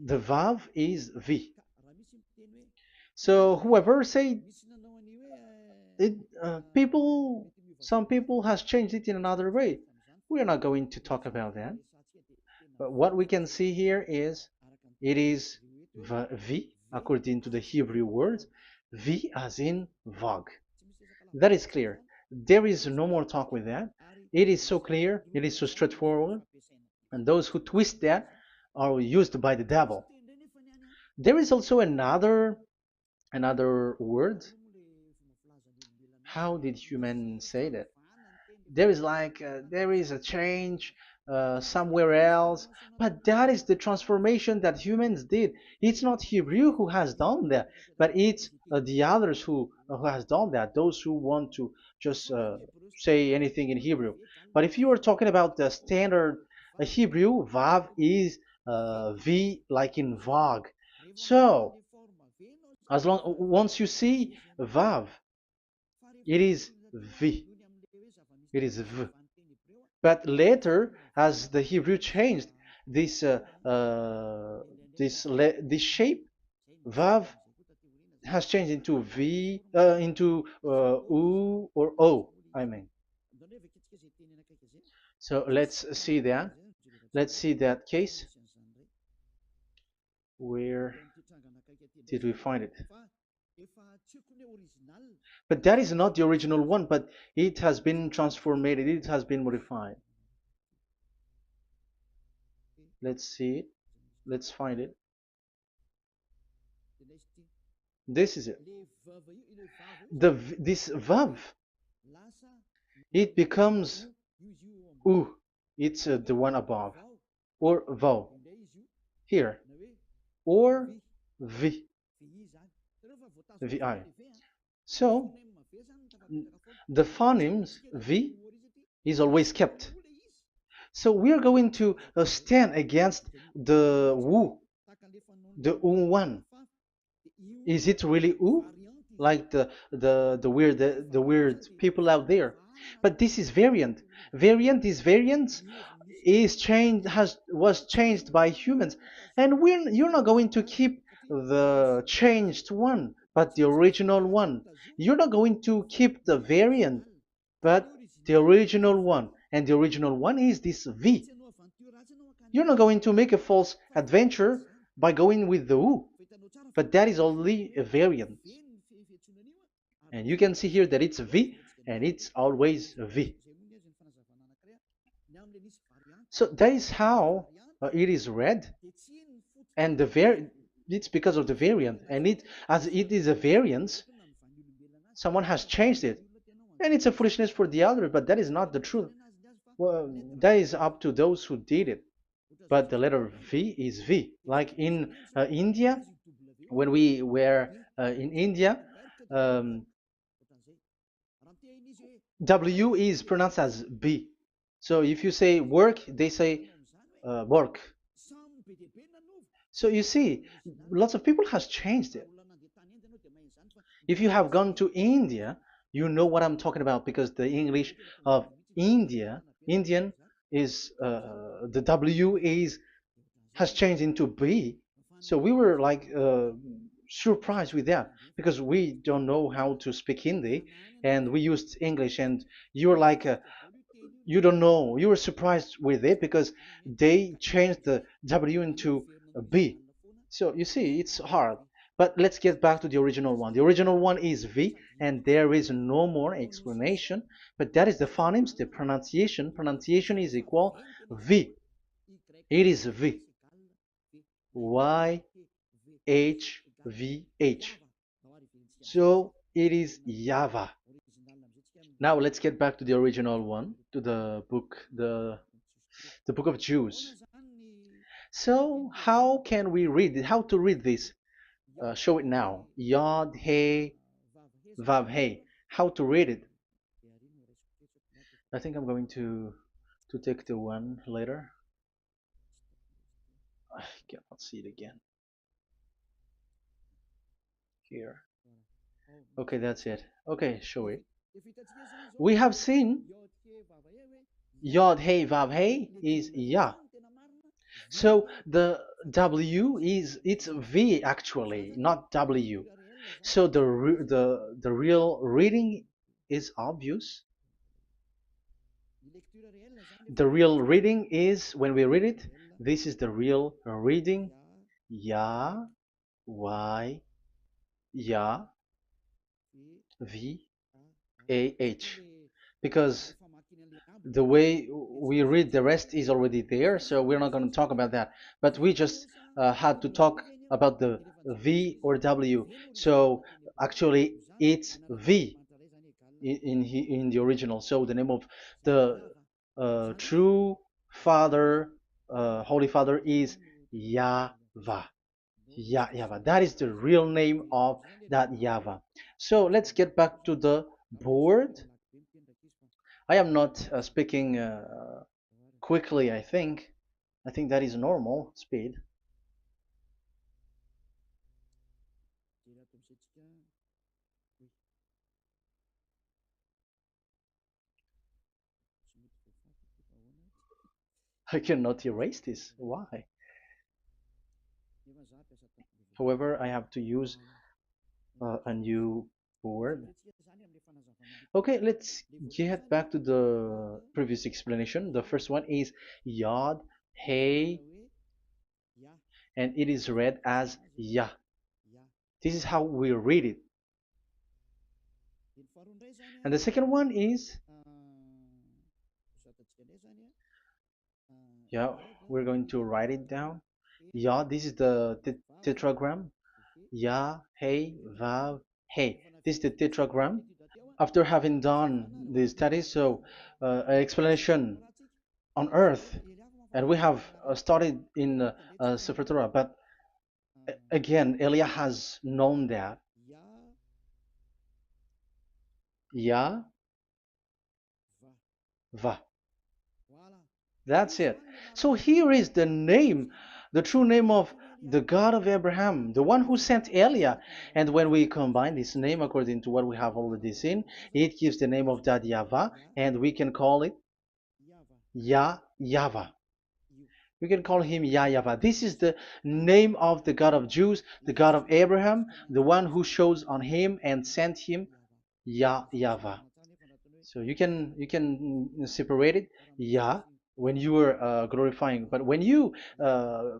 The Vav is V. So whoever say it, some people has changed it in another way. We are not going to talk about that. But what we can see here is it is V according to the Hebrew word, V as in Vag. That is clear. There is no more talk with that. It is so clear, it is so straightforward, and those who twist that are used by the devil. There is also another word. How did humans say that? There is there is a change somewhere else, but that is the transformation that humans did. It's not Hebrew who has done that, but it's the others who has done that, those who want to just say anything in Hebrew. But if you are talking about the standard Hebrew, Vav is V like in Vag. So as long once you see Vav, it is V, it is V. But later, as the Hebrew changed, this this shape, Vav, has changed into V, into U or O. I mean. So let's see that. Let's see that case. Where did we find it? But that is not the original one, but it has been transformed, it has been modified. Let's see it. Let's find it. This is it. This vav, it becomes u. It's the one above, or vav here, or v, vi. So the phonemes v is always kept. So we are going to stand against the wu, the u1. Is it really u? Like the weird people out there. But this is variant. This variant is changed was changed by humans. And you're not going to keep the changed one, but the original one. You're not going to keep the variant, but the original one. And the original one is this V. You're not going to make a false adventure by going with the U, but that is only a variant. And you can see here that it's V and it's always V. So that is how it is read, and it's because of the variant, and as it is a variance, someone has changed it, and it's a foolishness for the other, but that is not the truth. Well, that is up to those who did it. But the letter V is V. Like in India, when we were in India, um, W is pronounced as B. So if you say work, they say work. So you see, lots of people has changed it. If you have gone to India, you know what I'm talking about, because the English of Indian is the W has changed into B. So we were like surprised with that, because we don't know how to speak Hindi and we used English, and you're like you don't know, you were surprised with it because they changed the W into a B. So you see, it's hard. But let's get back to the original one. The original one is V, and there is no more explanation. But that is the phonemes, the pronunciation. Pronunciation is equal V. It is V. Y H V H. So it is YAHVAH. Now let's get back to the original one, to the book, the book of Jews. So how can we read it? How to read this? Show it now. Yod He Vav He. How to read it? I think I'm going to take the one later. I cannot see it again. Here. Okay, that's it. Okay, show it. We have seen Yod He Vav He is Yah. So the W is it's V actually, not W. So the real reading is obvious. The real reading is when we read it, this is the real reading. Ya, Y, Ya, V, A, H. Because the way we read the rest is already there, so we're not going to talk about that. But we just had to talk about the V or W. So actually, it's V in the original. So the name of the true Father, Holy Father, is YAHVAH. YAHVAH. That is the real name of that YAHVAH. So let's get back to the board. I am not speaking quickly, I think. I think that is normal speed. I cannot erase this. Why? However, I have to use a new board. Okay, let's get back to the previous explanation. The first one is Yod, Hey, and it is read as Yah. This is how we read it. And the second one is, yeah, we're going to write it down. Yah, this is the tetragram. Yah, Hey, Vav, Hey. This is the tetragram. After having done the studies, so an explanation on earth, and we have started in Sefer Torah, but again, Elia has known that. Yah, Va. That's it. So here is the name, the true name of the God of Abraham, the one who sent Elia. And when we combine this name according to what we have already seen, it gives the name of that Yahvah, and we can call it Yahvah. We can call him YAHVAH. This is the name of the God of Jews, the God of Abraham, the one who shows on him and sent him, YAHVAH. So you can separate it, Yah, when you are glorifying, but when you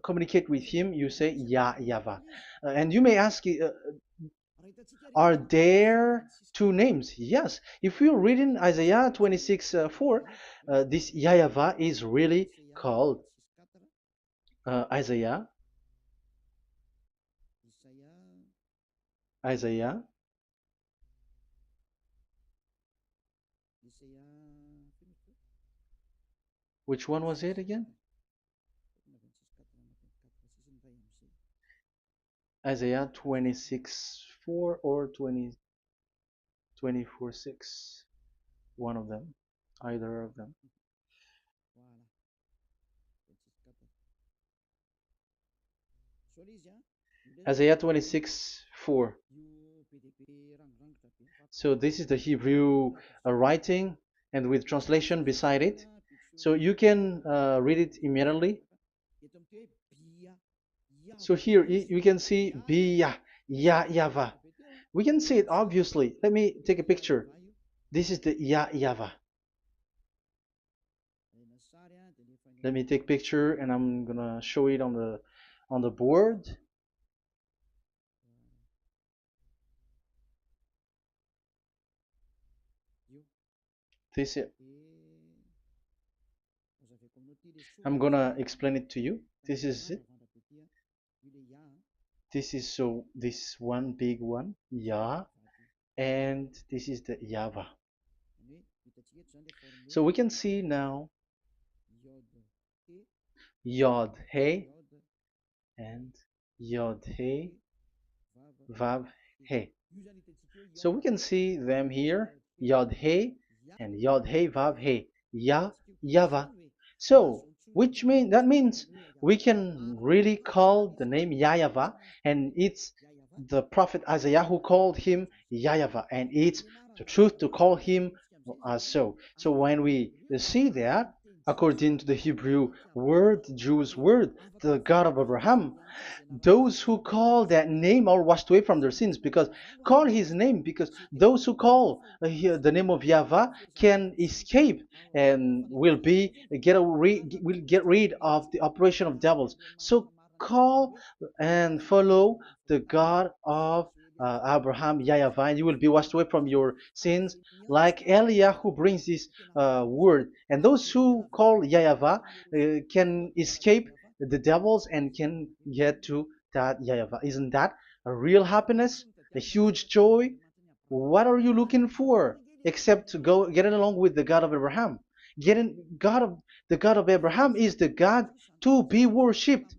communicate with him, you say YAHVAH. And you may ask, are there two names? Yes. If you read in Isaiah 26:4, this YAHVAH is really called Isaiah, Isaiah. Which one was it again? Isaiah 26:4 or 24:6. One of them, either of them. Isaiah 26:4. So this is the Hebrew writing, and with translation beside it. So you can read it immediately. So here you can see Biyah, YAHVAH. We can see it obviously. Let me take a picture. This is the YAHVAH. Let me take picture and I'm gonna show it on the board. This is, I'm gonna explain it to you. This is it. This is so this one big one, Yah, and this is the YAHVAH. So we can see now Yod He and Yod He Vav He. So we can see them here, Yod He and Yod He Vav He, YAHVAH. So that means we can really call the name YAHVAH, and it's the prophet Isaiah who called him YAHVAH, and it's the truth to call him as so. So when we see that, according to the Hebrew word, Jewish word, the God of Abraham. Those who call that name are washed away from their sins, because call his name, because those who call the name of Yahweh can escape and will get rid of the operation of devils. So call and follow the God of Abraham, Yahweh, and you will be washed away from your sins, like Eliah who brings this word. And those who call Yahweh can escape the devils and can get to that Yahweh. Isn't that a real happiness, a huge joy? What are you looking for except to go getting along with the God of Abraham? Getting God of the God of Abraham is the God to be worshipped.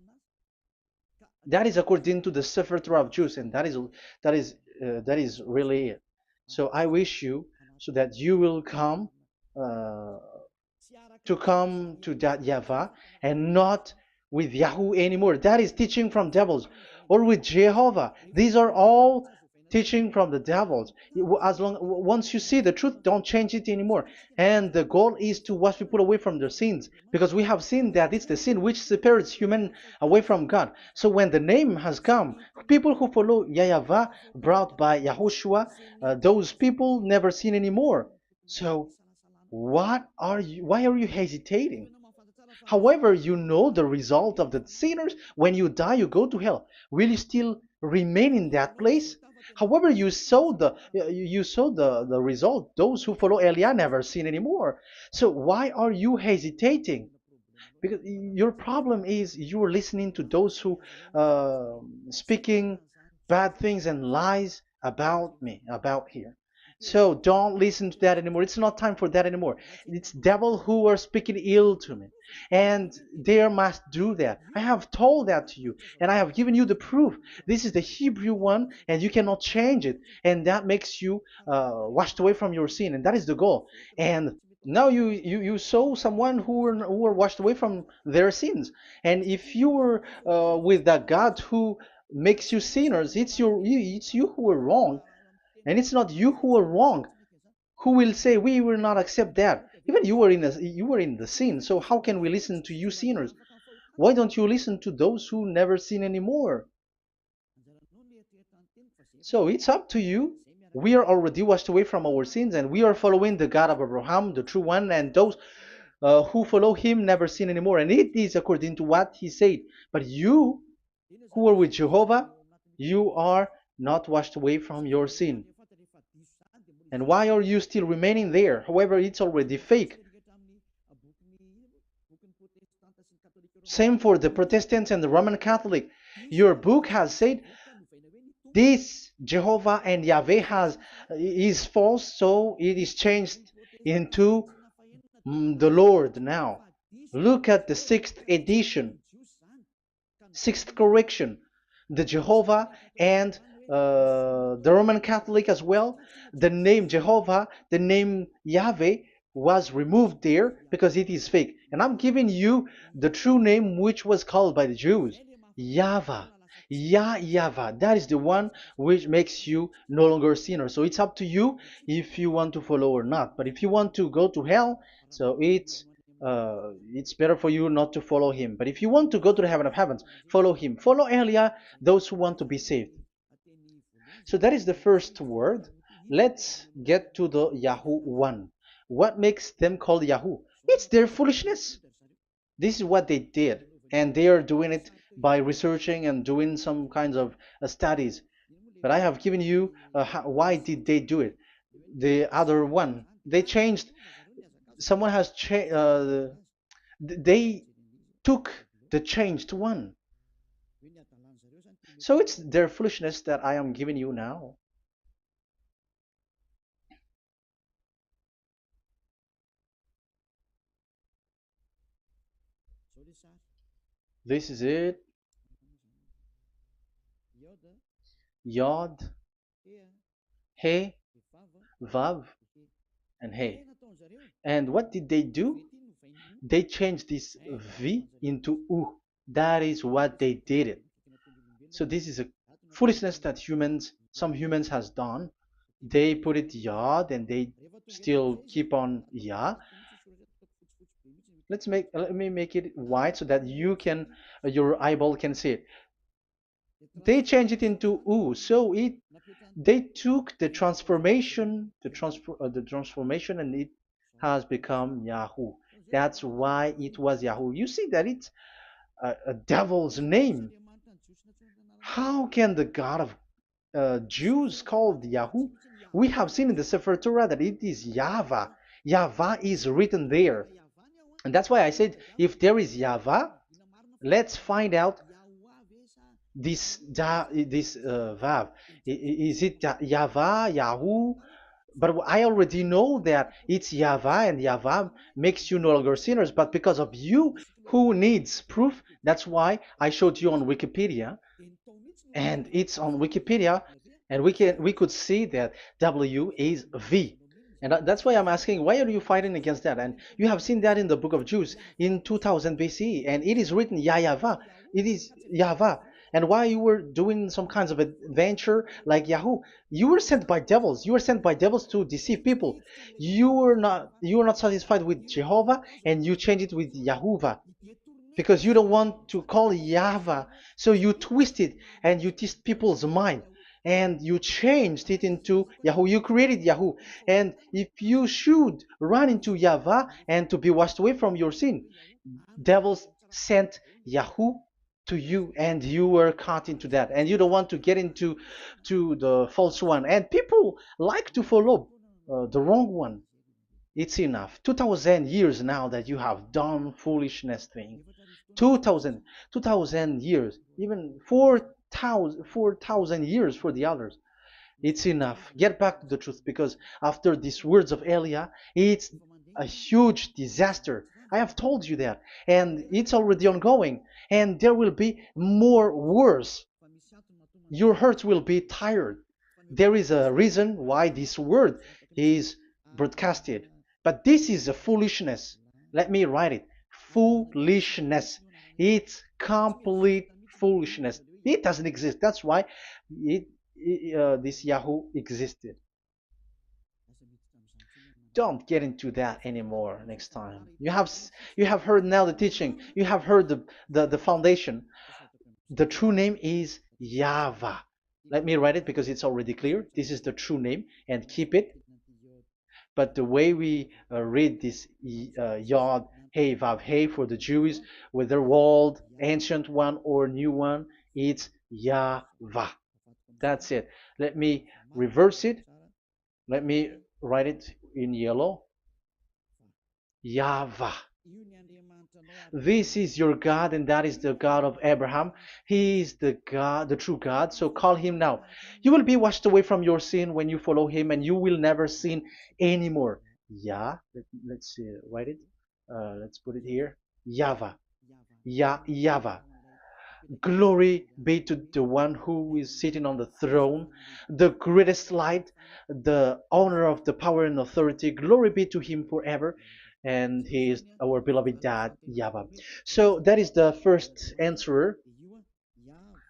That is according to the Sefer Torah of Jews, and that is really it. So I wish you so that you will uh, come to that Yahweh and not with Yahoo anymore. That is teaching from devils, or with Jehovah. These are all teaching from the devils. As long once you see the truth, don't change it anymore. And the goal is to wash people away from their sins, because we have seen that it's the sin which separates human away from God. So when the name has come, people who follow Yahweh brought by Yahushua, those people never sin anymore. So why are you hesitating? However, you know the result of the sinners. When you die, you go to hell. Will you still remain in that place? However, you saw the result. Those who follow Eliah never sin anymore. So why are you hesitating? Because your problem is you're listening to those who speaking bad things and lies about me, about here. So don't listen to that anymore. It's not time for that anymore. It's devil who are speaking ill to me, and they must do that. I have told that to you, and I have given you the proof. This is the Hebrew one, and you cannot change it, and that makes you washed away from your sin, and that is the goal. And now you saw someone who were washed away from their sins, and if you were with that God who makes you sinners, it's you who are wrong, and it's not you who are wrong. Who will say we will not accept that? Even you were in the sin, so how can we listen to you sinners? Why don't you listen to those who never sin anymore? So it's up to you. We are already washed away from our sins, and we are following the God of Abraham, the true one, and those who follow him never sin anymore. And it is according to what he said. But you who are with Jehovah, you are not washed away from your sin. And why are you still remaining there? However, it's already fake. Same for the Protestants and the Roman Catholic. Your book has said this Jehovah and Yahweh is false, so it is changed into the Lord now. Look at the sixth edition, sixth correction. The Jehovah and the Roman Catholic as well. The name Jehovah, the name Yahweh was removed there because it is fake. And I'm giving you the true name which was called by the Jews, Yahvah. Yahvah. That is the one which makes you no longer a sinner. So it's up to you if you want to follow or not. But if you want to go to hell, so it's better for you not to follow him. But if you want to go to the heaven of heavens, follow him. Follow Elia, those who want to be saved. So that is the first word. Let's get to the Yahoo one. What makes them called Yahoo? It's their foolishness. This is what they did, and they are doing it by researching and doing some kinds of studies. But I have given you why did they do it. The other one, they changed. Someone has changed. They took the changed one. So it's their foolishness that I am giving you now. This is it. Yod, He, Vav, and He. And what did they do? They changed this V into U. That is what they did it. So this is a foolishness that some humans has done. They put it Yod and they still keep on Ya. let me make it white so that you can your eyeball can see it. They changed it into U, so it they took the transformation, and it has become Yahoo. That's why it was Yahoo. You see that it's a devil's name. How can the God of Jews called Yahoo? We have seen in the Sefer Torah that it is YAHVAH. YAHVAH is written there. And that's why I said if there is YAHVAH, let's find out this Vav. Is it YAHVAH, Yahoo? But I already know that it's YAHVAH, and YAHVAH makes you no longer sinners. But because of you who needs proof, that's why I showed you on Wikipedia, and it's on Wikipedia, and we could see that W is V. And that's why I'm asking, why are you fighting against that? And you have seen that in the book of Jude in 2000 BCE, and it is written YAHVAH. It is YAHVAH. And why you were doing some kinds of adventure like Yahoo? You were sent by devils. You were sent by devils to deceive people. You were not satisfied with Jehovah, and you changed it with Yahuwah because you don't want to call Yahvah. So you twist it and you twist people's mind and you changed it into Yahoo. You created Yahoo. And if you should run into Yahvah and to be washed away from your sin, devils sent Yahoo to you, and you were caught into that, and you don't want to get into the false one, and people like to follow the wrong one. It's enough. 2000 years now that you have done foolishness thing. 2000 years, even 4,000 years for the others. It's enough. Get back to the truth, because after these words of Elia, it's a huge disaster. I have told you that, and it's already ongoing, and there will be more worse. Your heart will be tired. There is a reason why this word is broadcasted. But this is a foolishness. Let me write it. Foolishness. It's complete foolishness. It doesn't exist. That's why this Yahoo existed. Don't get into that anymore next time. You have heard now the teaching. You have heard the foundation. The true name is YAHVAH. Let me write it because it's already clear. This is the true name, and keep it. But the way we read this Yod, Hey, Vav, Hey for the Jews, whether old, ancient one, or new one, it's YAHVAH. That's it. Let me reverse it. Let me write it in yellow. YAHVAH. This is your God, and that is the God of Abraham. He is the God, the true God. So call him now. You will be washed away from your sin when you follow him, and you will never sin anymore. Yeah, let's see, write it. Let's put it here. YAHVAH. YAHVAH. Glory be to the one who is sitting on the throne, the greatest light, the owner of the power and authority. Glory be to him forever. And he is our beloved dad, YAHVAH. So that is the first answer.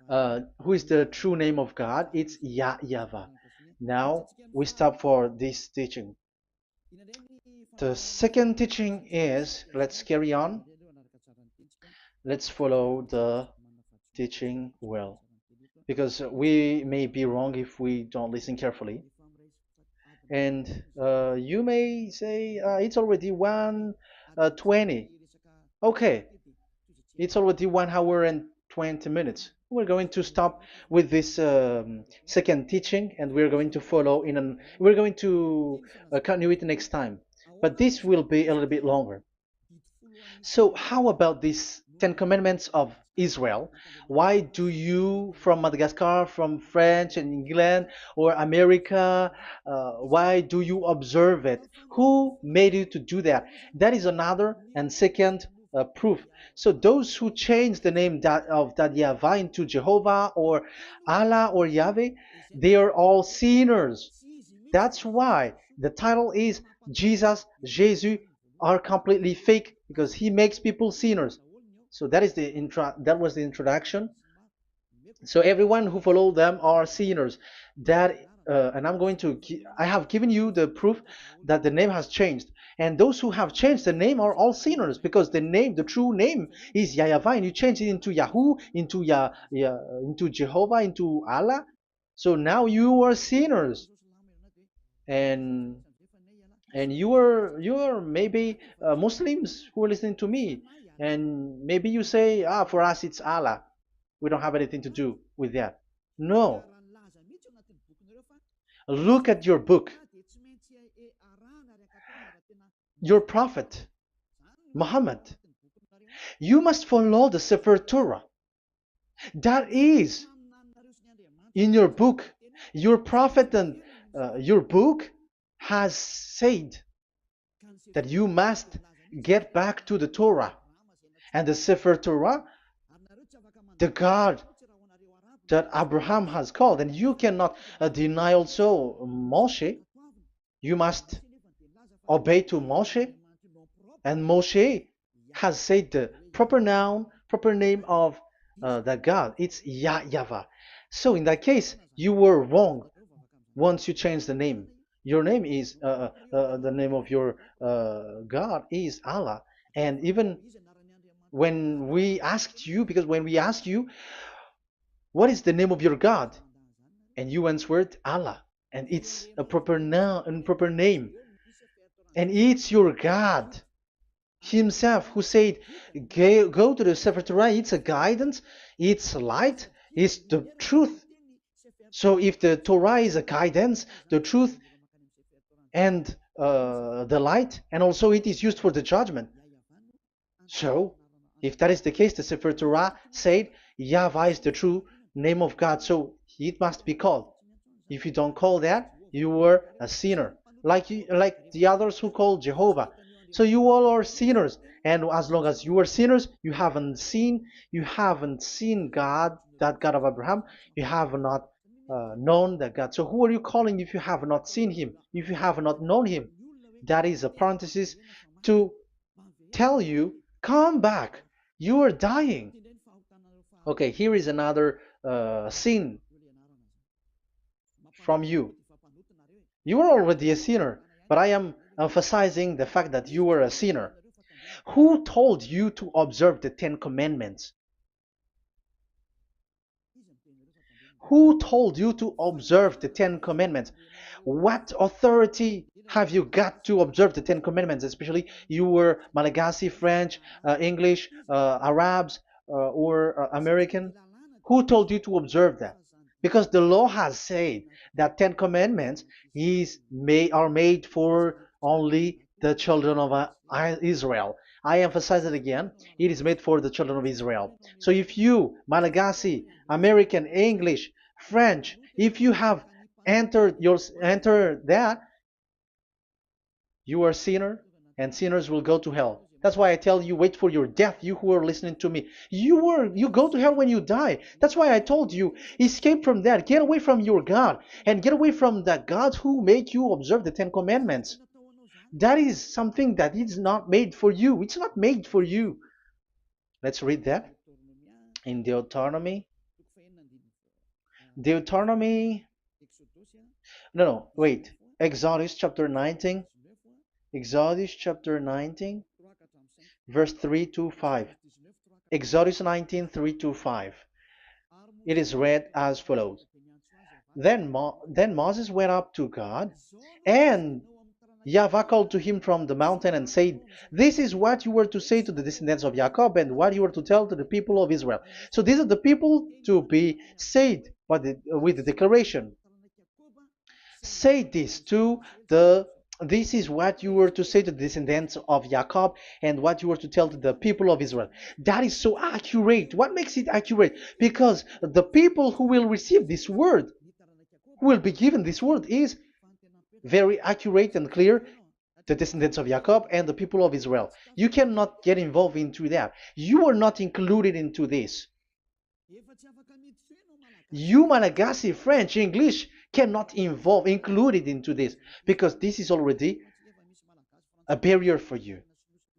Who is the true name of God? It's YAHVAH. Now we stop for this teaching. The second teaching is, let's carry on. Let's follow the teaching well, because we may be wrong if we don't listen carefully. And you may say it's already 1:20. Okay, it's already 1 hour and 20 minutes. We're going to stop with this second teaching, and we're going to follow in an. We're going to continue it next time, but this will be a little bit longer. So how about these 10 commandments of Israel? Why do you from Madagascar, from France and England or America, why do you observe it? Who made you to do that? That is another and second proof. So those who change the name of that Yahvah into Jehovah or Allah or Yahweh, they are all sinners. That's why the title is Jesus are completely fake, because he makes people sinners. So that was the introduction. So everyone who follow them are sinners. That and I have given you the proof that the name has changed. And those who have changed the name are all sinners, because the true name is YAHVAH, and you change it into Yahoo, into Jehovah, into Allah. So now you are sinners, and you are maybe Muslims who are listening to me, and maybe you say, for us it's Allah. We don't have anything to do with that. No, look at your book. Your prophet Muhammad, you must follow the Sefer Torah. That is in your book. Your prophet and your book has said that you must get back to the Torah and the Sefer Torah, the God that Abraham has called. And you cannot deny also Moshe. You must obey to Moshe, and Moshe has said the proper name of the God. It's YAHVAH. So in that case, you were wrong once you change the name. Your name is the name of your God is Allah. And even when we asked you, because when we asked you, what is the name of your God? And you answered Allah, and it's a proper name, and it's your God Himself who said, go to the Sefer Torah. It's a guidance, it's light, it's the truth. So if the Torah is a guidance, the truth, and the light, and also it is used for the judgment. So if that is the case, the Sefer Torah said YAHVAH is the true name of God, so it must be called. If you don't call that, you were a sinner, like the others who call Jehovah. So you all are sinners, and as long as you are sinners, you haven't seen God, that God of Abraham. You have not known that God. So who are you calling if you have not seen Him? If you have not known Him? That is a parenthesis to tell you, come back. You are dying. Okay, here is another sin from you. You are already a sinner, but I am emphasizing the fact that you were a sinner. Who told you to observe the 10 Commandments? Who told you to observe the 10 Commandments? What authority have you got to observe the 10 Commandments? Especially you were Malagasy, French, English, Arabs, or American. Who told you to observe that? Because the law has said that 10 Commandments are made for only the children of Israel. I emphasize it again. It is made for the children of Israel. So if you, Malagasy, American, English, French, if you have entered that, you are a sinner, and sinners will go to hell. That's why I tell you, wait for your death, you who are listening to me. You go to hell when you die. That's why I told you, escape from that. Get away from your God, and get away from the God who make you observe the 10 Commandments. That is something that is not made for you. It's not made for you. Let's read that in Deuteronomy. No, wait. Exodus chapter 19. Exodus chapter 19, verse 3 to 5. Exodus 19, 3 to 5. It is read as follows. Then Moses went up to God, and YAHVAH called to him from the mountain and said, this is what you were to say to the descendants of Jacob, and what you were to tell to the people of Israel. So these are the people to be saved with the declaration. Say this this is what you were to say to the descendants of Jacob, and what you were to tell to the people of Israel. That is so accurate. What makes it accurate? Because the people who will receive this word, who will be given this word, is very accurate and clear, the descendants of Jacob and the people of Israel. You cannot get involved into that. You are not included into this. You, Malagasy, French, English, cannot included into this, because this is already a barrier for you.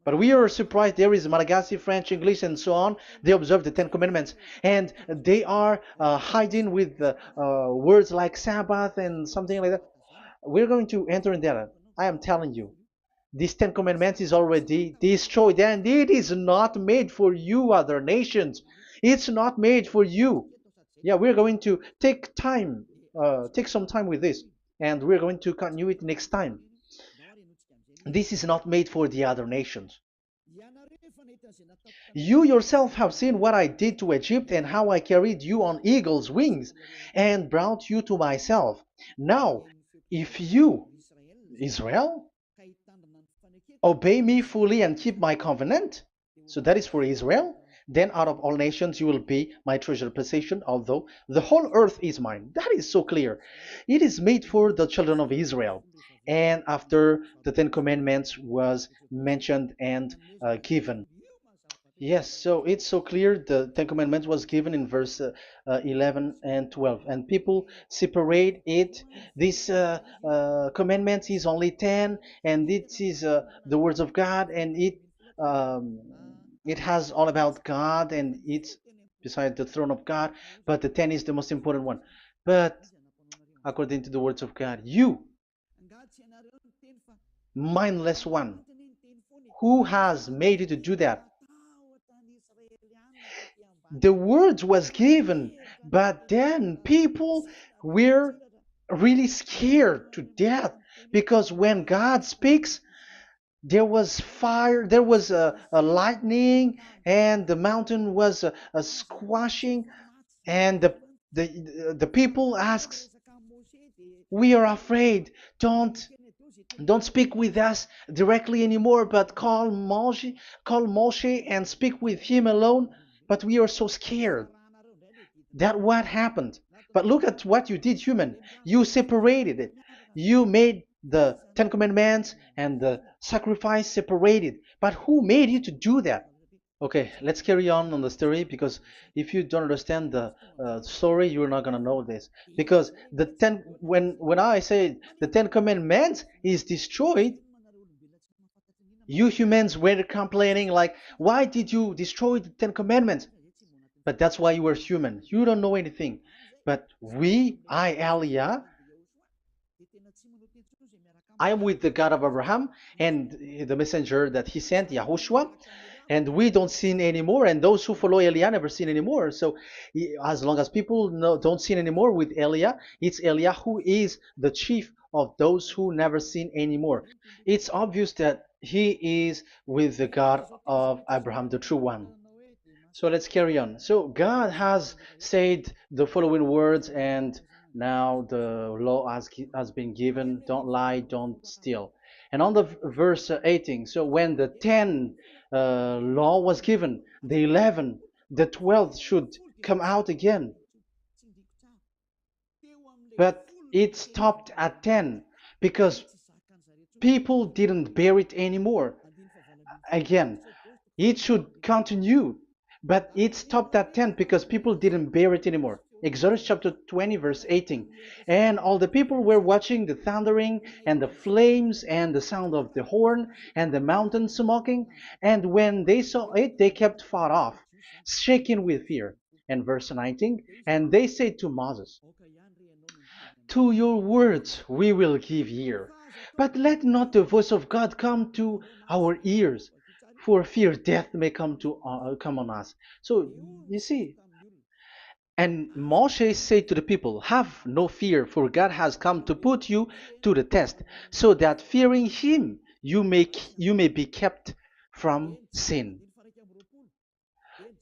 But we are surprised there is Malagasy, French, English, and so on. They observe the Ten Commandments, and they are hiding with words like Sabbath and something like that. We're going to enter in that. I am telling you, this Ten Commandments is already destroyed, and it is not made for you, other nations. It's not made for you. Yeah, we're going to take some time with this, and we're going to continue it next time. This is not made for the other nations. You yourself have seen what I did to Egypt and how I carried you on eagle's wings and brought you to myself. Now, if you, Israel, obey me fully and keep my covenant, so that is for Israel, then out of all nations you will be my treasured possession, although the whole earth is mine. That is so clear. It is made for the children of Israel. And after the Ten Commandments was mentioned and given. Yes, so it's so clear. The Ten Commandments was given in verse 11 and 12, and people separate it. This commandment is only 10, and it is the words of God, and um, it has all about God, and it's beside the throne of God. But the 10 is the most important one. But according to the words of God, you, mindless one, who has made you to do that? The words was given, but then people were really scared to death because when God speaks, there was fire, there was a lightning, and the mountain was a squashing, and the people asks, "We are afraid. Don't speak with us directly anymore, but call Moshe and speak with him alone." But we are so scared. That what happened. But look at what you did, human. You separated it. You made the Ten Commandments and the sacrifice separated. But who made you to do that? Okay, let's carry on the story because if you don't understand the story, you're not gonna know this. Because when I say the Ten Commandments is destroyed, you humans were complaining like, why did you destroy the Ten Commandments? But that's why you were human. You don't know anything. But Elia, I am with the God of Abraham and the messenger that he sent, YAHOSHUAH, and we don't sin anymore. And those who follow Elia never sin anymore. So as long as people don't sin anymore with Elia, it's Elia who is the chief of those who never sin anymore. It's obvious that he is with the God of Abraham, the true one. So let's carry on. So God has said the following words, and now the law has been given: don't lie, don't steal. And on the verse 18, so when the 10 law was given, the 11, the 12th should come out again. But it stopped at 10 because people didn't bear it anymore. Again, it should continue, but it stopped at 10 because people didn't bear it anymore. Exodus chapter 20, verse 18. And all the people were watching the thundering and the flames and the sound of the horn and the mountain smoking. And when they saw it, they kept far off, shaking with fear. And verse 19, and they said to Moses, to your words we will give ear, but let not the voice of God come to our ears, for fear death may come on us. So you see, and Moshe said to the people, have no fear, for God has come to put you to the test, so that fearing him you may be kept from sin.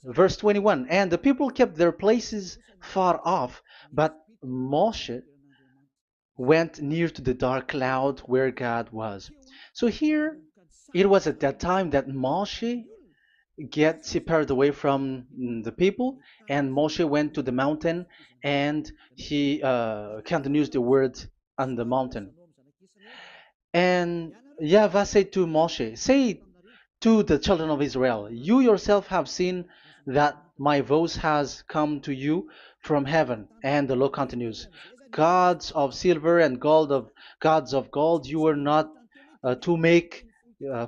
Verse 21, and the people kept their places far off, but Moshe went near to the dark cloud where God was. So here, it was at that time that Moshe get separated away from the people, and Moshe went to the mountain, and he continues the word on the mountain. And YAHVAH said to Moshe, say to the children of Israel, you yourself have seen that my voice has come to you from heaven. And the law continues, gods of silver and gods of gold you were not to make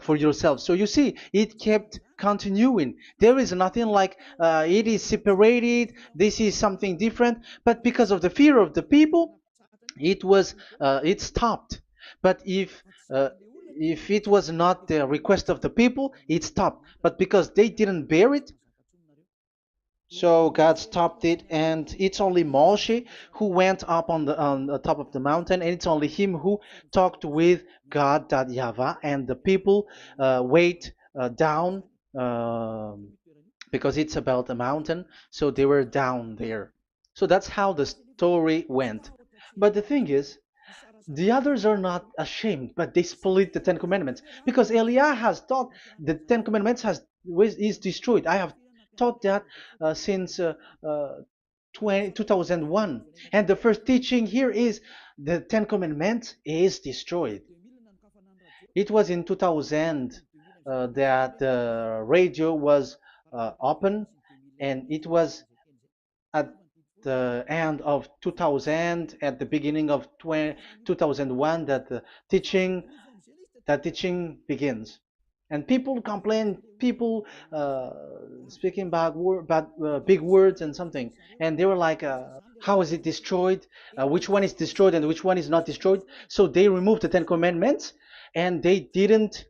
for yourself. So you see, it kept continuing. There is nothing like it is separated. This is something different. But because of the fear of the people, it stopped. But if it was not the request of the people, it stopped. But because they didn't bear it, so God stopped it, and it's only Moshe who went up on the top of the mountain, and it's only him who talked with God, that YAHVAH, and the people wait down, because it's about a mountain, so they were down there. So that's how the story went. But the thing is, the others are not ashamed, but they split the Ten Commandments because Eliah has taught the Ten Commandments is destroyed. I have taught that since uh, 2001, and the first teaching here is the Ten Commandments is destroyed. It was in 2000 that the radio was open, and it was at the end of 2000, at the beginning of 2001, that the teaching that teaching begins. And people complain, people uh, speaking big words and something, and they were like, how is it destroyed, which one is destroyed and which one is not destroyed. So they removed the Ten Commandments, and they didn't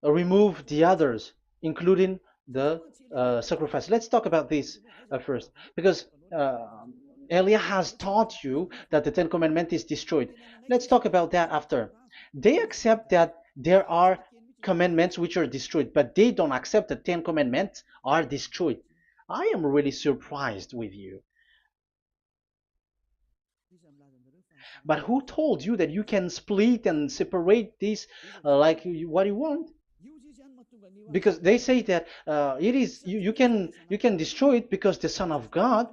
remove the others, including the sacrifice. Let's talk about this first, because Elia has taught you that the Ten Commandments is destroyed. Let's talk about that after. They accept that there are commandments which are destroyed, but they don't accept that 10 commandments are destroyed. I am really surprised with you. But who told you that you can split and separate this like what you want? Because they say that it is you can destroy it because the Son of God,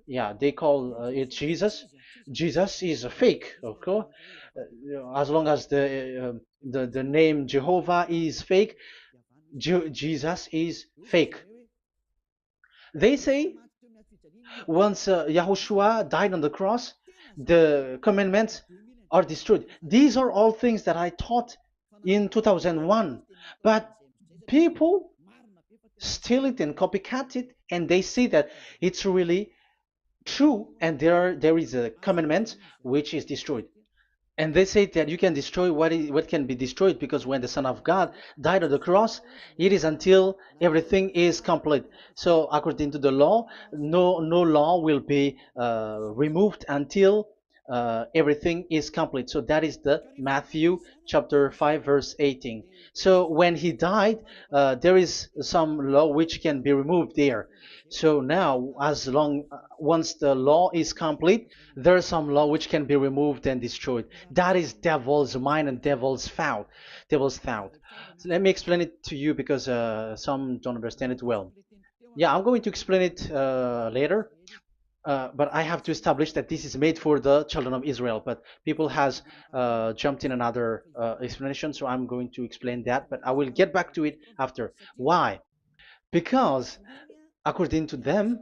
yeah, they call it Jesus. Jesus is a fake, of course. As long as the name Jehovah is fake, Jesus is fake. They say once Yahushua died on the cross, the commandments are destroyed. These are all things that I taught in 2001, but people steal it and copycat it, and they see that it's really true, and there is a commandment which is destroyed. And they say that you can destroy what can be destroyed, because when the Son of God died on the cross, it is until everything is complete. So according to the law, no law will be removed until everything is complete. So that is the Matthew chapter 5 verse 18. So when he died, there is some law which can be removed there. So now, as long once the law is complete, there is some law which can be removed and destroyed. That is devil's mind and devil's thought. Devil's thought. So let me explain it to you, because some don't understand it well. Yeah, I'm going to explain it later. But I have to establish that this is made for the children of Israel. But people has jumped in another explanation, so I'm going to explain that. But I will get back to it after. Why? Because according to them,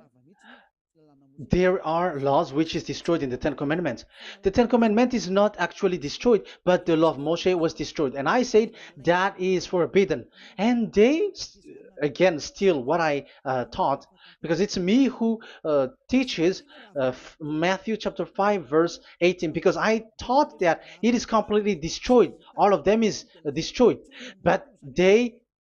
there are laws which is destroyed in the Ten Commandments. The Ten Commandment is not actually destroyed, but the law of Moshe was destroyed. And I said that is forbidden. And they again steal what I taught, because it's me who teaches Matthew chapter 5 verse 18, because I taught that it is completely destroyed. All of them is destroyed. But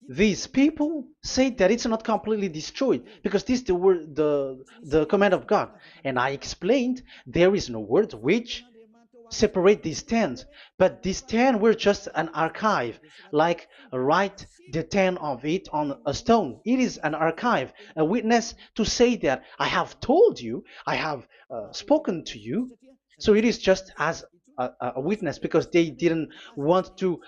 these people say that it's not completely destroyed, because this is the word, the command of God. And I explained there is no word which separate these tens, but these 10 were just an archive, like write the 10 of it on a stone. It is an archive, a witness to say that I have told you, I have spoken to you. So it is just as a witness, because they didn't want to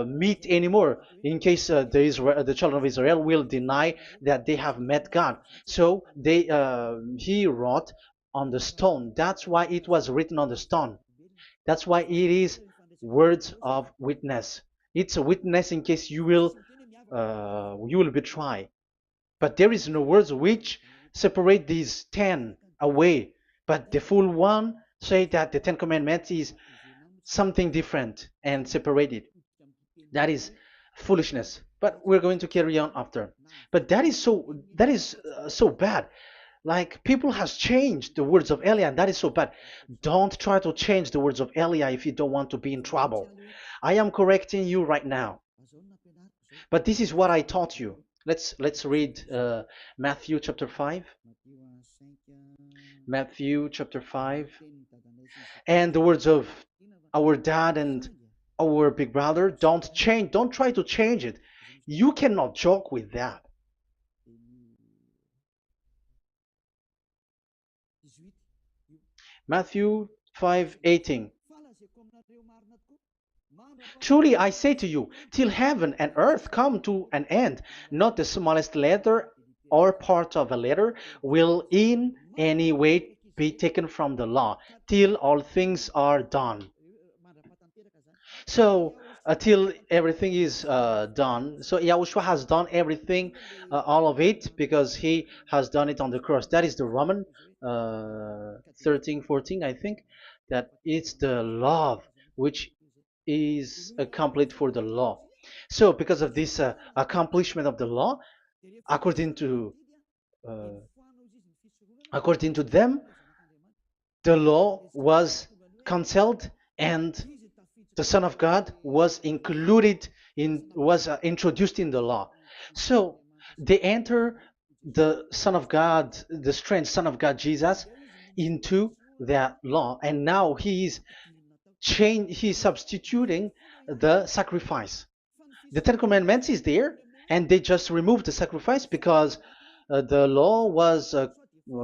meet anymore, in case the children of Israel will deny that they have met God. So he wrote on the stone. That's why it was written on the stone. That's why it is words of witness. It's a witness in case you will betray. But there is no words which separate these 10 away. But the full one say that the 10 commandments is something different and separated. That is foolishness. But we're going to carry on after. But that is so bad. Like people has changed the words of Elia, and that is so bad. Don't try to change the words of Elia if you don't want to be in trouble. I am correcting you right now. But this is what I taught you. Let's read Matthew chapter 5. Matthew chapter 5. And the words of our dad and our big brother, don't try to change it. You cannot joke with that. Matthew 5:18. Truly I say to you, till heaven and earth come to an end, not the smallest letter or part of a letter will in any way be taken from the law, till all things are done. So until everything is done, so Yahushua has done everything, all of it, because he has done it on the cross. That is the Roman 13, 14, I think, that it's the love which is complete for the law. So because of this accomplishment of the law, according to uh, according to them, the law was cancelled and the Son of God was included in was introduced in the law. So they enter the Son of God, the strange Son of God Jesus, into that law, and now he's substituting the sacrifice. The Ten Commandments is there, and they just removed the sacrifice because the law was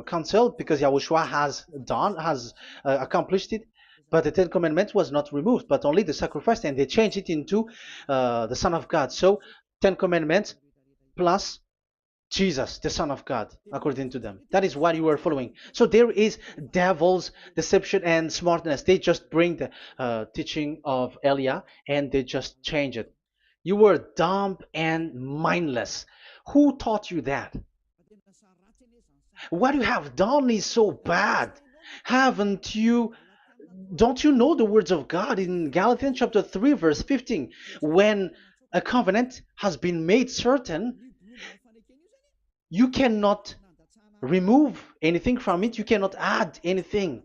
cancelled because Yahushua has accomplished it. But the Ten Commandments was not removed, but only the sacrifice, and they changed it into the Son of God. So Ten Commandments plus Jesus, the Son of God, according to them. That is what you are following. So there is devil's deception and smartness. They just bring the teaching of Elia and they just change it. You were dumb and mindless. Who taught you that? What you have done is so bad. Haven't you? Don't you know the words of God in Galatians chapter 3, verse 15? When a covenant has been made certain, you cannot remove anything from it, you cannot add anything.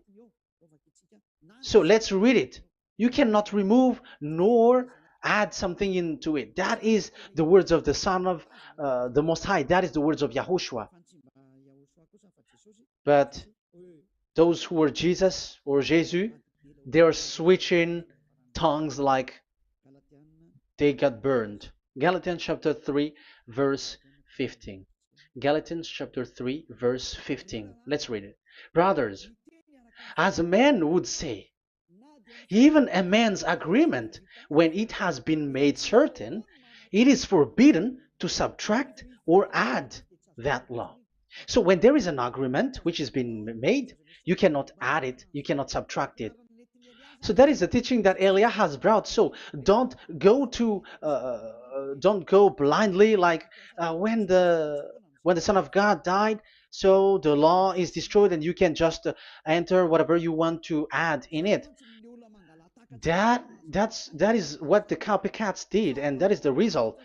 So let's read it. You cannot remove nor add something into it. That is the words of the Son of the Most High. That is the words of Yahushua. But those who were Jesus or Jesus, they are switching tongues like they got burned. Galatians chapter 3, verse 15. Galatians chapter 3, verse 15. Let's read it. Brothers, as a man would say, even a man's agreement, when it has been made certain, it is forbidden to subtract or add that law. So when there is an agreement which has been made, you cannot add it, you cannot subtract it. So that is the teaching that Elia has brought. So don't go blindly like when the Son of God died. So the law is destroyed, and you can just enter whatever you want to add in it. That is what the copycats did, and that is the result.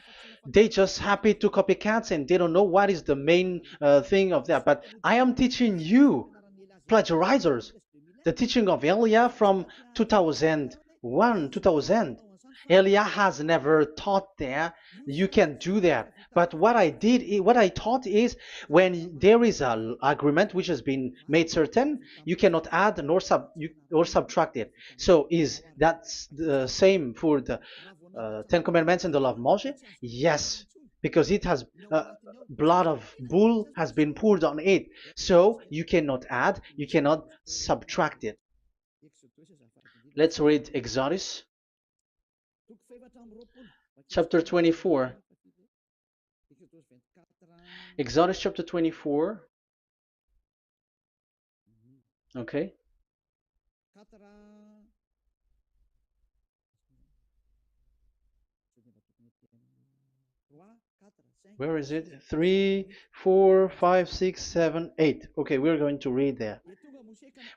They just happy to copycats, and they don't know what is the main thing of that. But I am teaching you, plagiarizers, the teaching of Elia from 2001, 2000. Elia has never taught that you can do that. But what I taught is when there is an agreement which has been made certain, you cannot add or subtract it. So is that the same for the Ten Commandments and the law of Moshe? Yes, because it has blood of bull has been poured on it. So you cannot add, you cannot subtract it. Let's read Exodus chapter 24. Exodus chapter 24. Okay. Where is it? 3, 4, 5, 6, 7, 8. Okay, we're going to read there.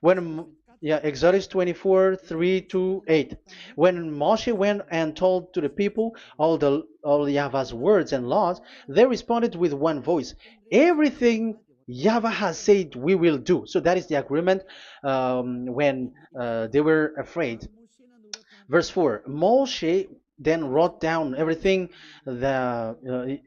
When yeah, Exodus 24, 3 to 8. When Moshe went and told to the people all Yahweh's words and laws, they responded with one voice. Everything Yahweh has said we will do. So that is the agreement when they were afraid. Verse 4. Moshe then wrote down everything the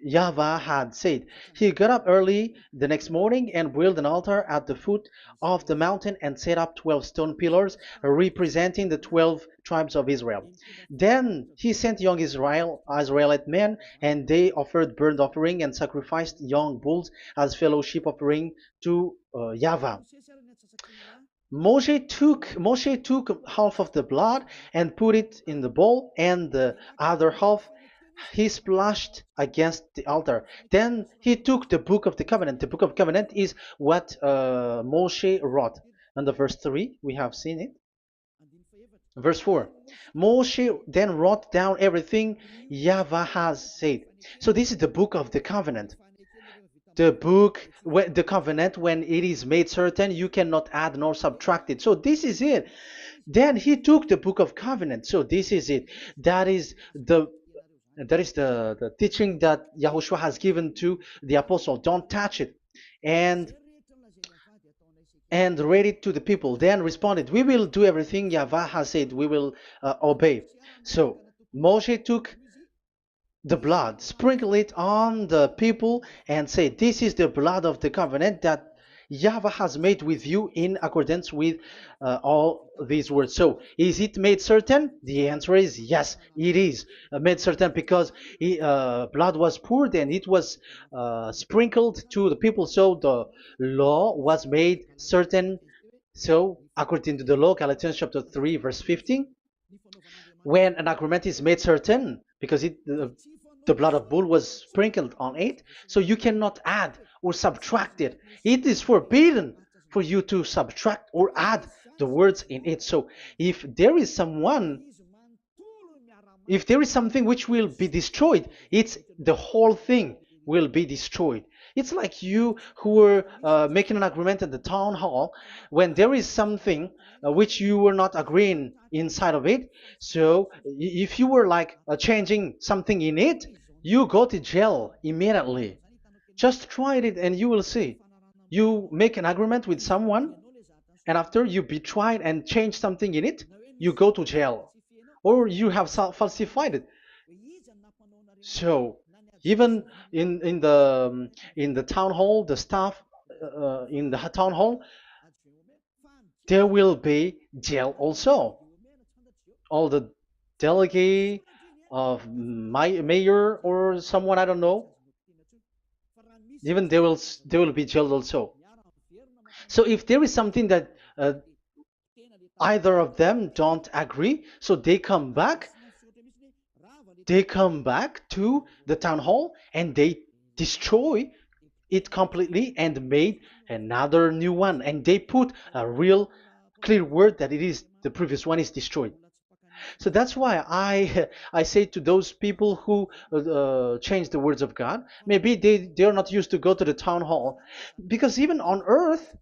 Yahweh had said. He got up early the next morning and built an altar at the foot of the mountain and set up 12 stone pillars representing the 12 tribes of Israel. Then he sent young Israelite men, and they offered burnt offering and sacrificed young bulls as fellowship offering to Yahweh. Moshe took half of the blood and put it in the bowl, and the other half he splashed against the altar. Then he took the book of the covenant. The book of covenant is what Moshe wrote. And the verse 3, we have seen it. Verse 4. Moshe then wrote down everything Yahweh has said. So this is the book of the covenant. The covenant, when it is made certain, you cannot add nor subtract it. So this is it. Then he took the book of covenant. So this is it. That is the teaching that Yahushua has given to the apostle. Don't touch it. And read it to the people. Then responded, we will do everything Yahweh has said. We will obey. So Moshe took the blood, sprinkle it on the people, and say, this is the blood of the covenant that Yahweh has made with you in accordance with all these words. So, is it made certain? The answer is yes, it is made certain, because blood was poured and it was sprinkled to the people. So, the law was made certain. So, according to the law, Galatians chapter 3, verse 15, when an agreement is made certain, because the blood of bull was sprinkled on it, so you cannot add or subtract it. It is forbidden for you to subtract or add the words in it. So if there is something which will be destroyed, it's the whole thing will be destroyed. It's like you who were making an agreement at the town hall, when there is something which you were not agreeing inside of it. So if you were like changing something in it, you go to jail immediately. Just try it and you will see. You make an agreement with someone, and after you betray and change something in it, you go to jail, or you have falsified it. So even in the town hall, the staff in the town hall, there will be jail also. All the delegate of my mayor or someone, I don't know, even they will be jailed also. So if there is something that either of them don't agree, so they come back to the town hall and they destroy it completely and made another new one, and they put a real clear word that it is the previous one is destroyed. So that's why I say to those people who change the words of God, maybe they are not used to go to the town hall, because even on earth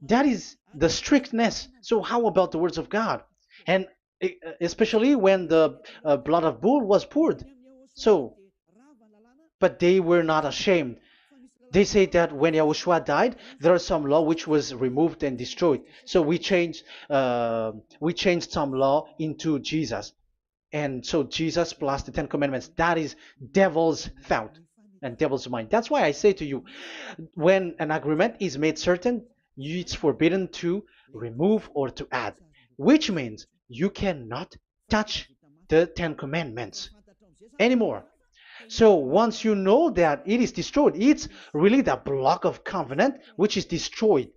that is the strictness. So how about the words of God? And especially when the blood of bull was poured. So, but they were not ashamed. They say that when Yahushua died, there is some law which was removed and destroyed. So we changed some law into Jesus, and so Jesus plus the Ten Commandments. That is devil's thought and devil's mind. That's why I say to you, when an agreement is made certain, it's forbidden to remove or to add, which means you cannot touch the Ten Commandments anymore. So once you know that it is destroyed, it's really the block of covenant which is destroyed,